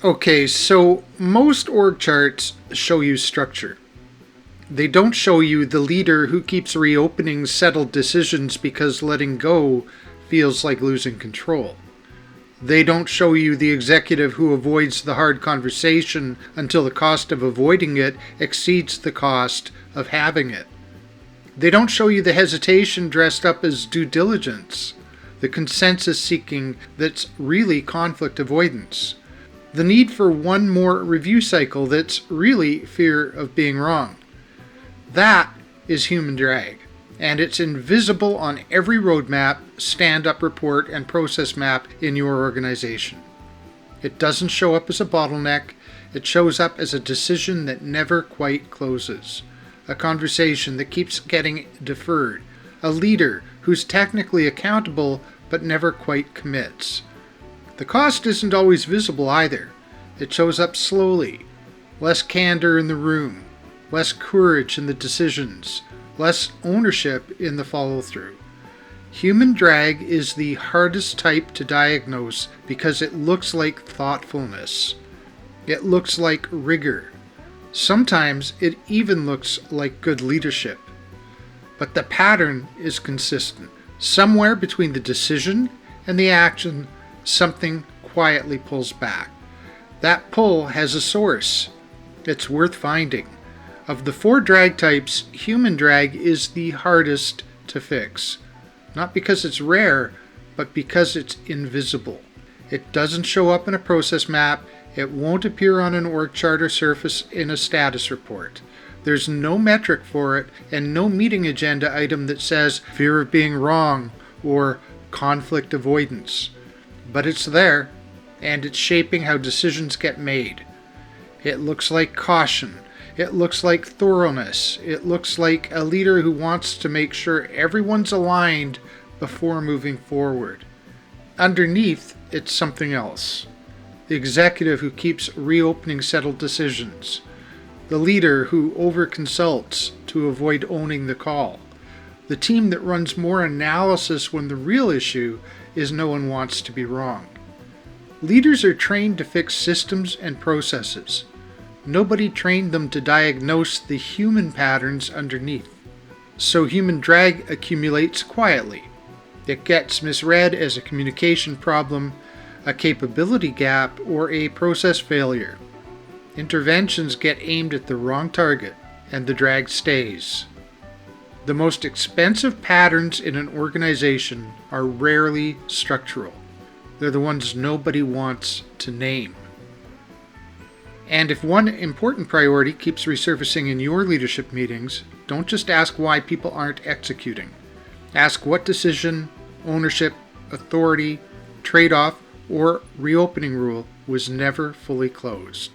Okay, so most org charts show you structure. They don't show you the leader who keeps reopening settled decisions because letting go feels like losing control. They don't show you the executive who avoids the hard conversation until the cost of avoiding it exceeds the cost of having it. They don't show you the hesitation dressed up as due diligence, the consensus seeking that's really conflict avoidance, the need for one more review cycle that's really fear of being wrong. That is human drag, and it's invisible on every roadmap, stand-up report, and process map in your organization. It doesn't show up as a bottleneck, it shows up as a decision that never quite closes, a conversation that keeps getting deferred, a leader who's technically accountable but never quite commits. The cost isn't always visible either. It shows up slowly, less candor in the room, less courage in the decisions, less ownership in the follow-through. Human drag is the hardest type to diagnose because it looks like thoughtfulness. It looks like rigor. Sometimes it even looks like good leadership. But the pattern is consistent. Somewhere between the decision and the action, something quietly pulls back. That pull has a source. It's worth finding. Of the 4 drag types, human drag is the hardest to fix. Not because it's rare, but because it's invisible. It doesn't show up in a process map. It won't appear on an org chart or surface in a status report. There's no metric for it and no meeting agenda item that says fear of being wrong or conflict avoidance. But it's there, and it's shaping how decisions get made. It looks like caution. It looks like thoroughness. It looks like a leader who wants to make sure everyone's aligned before moving forward. Underneath, it's something else. The executive who keeps reopening settled decisions. The leader who overconsults to avoid owning the call. The team that runs more analysis when the real issue is no one wants to be wrong. Leaders are trained to fix systems and processes. Nobody trained them to diagnose the human patterns underneath. So human drag accumulates quietly. It gets misread as a communication problem, a capability gap, or a process failure. Interventions get aimed at the wrong target, and the drag stays. The most expensive patterns in an organization are rarely structural. They're the ones nobody wants to name. And if one important priority keeps resurfacing in your leadership meetings, don't just ask why people aren't executing. Ask what decision, ownership, authority, trade-off, or reopening rule was never fully closed.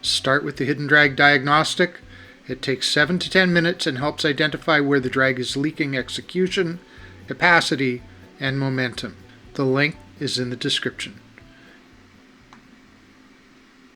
Start with the Hidden Drag Diagnostic. It takes 7 to 10 minutes and helps identify where the drag is leaking execution, capacity, and momentum. The link is in the description.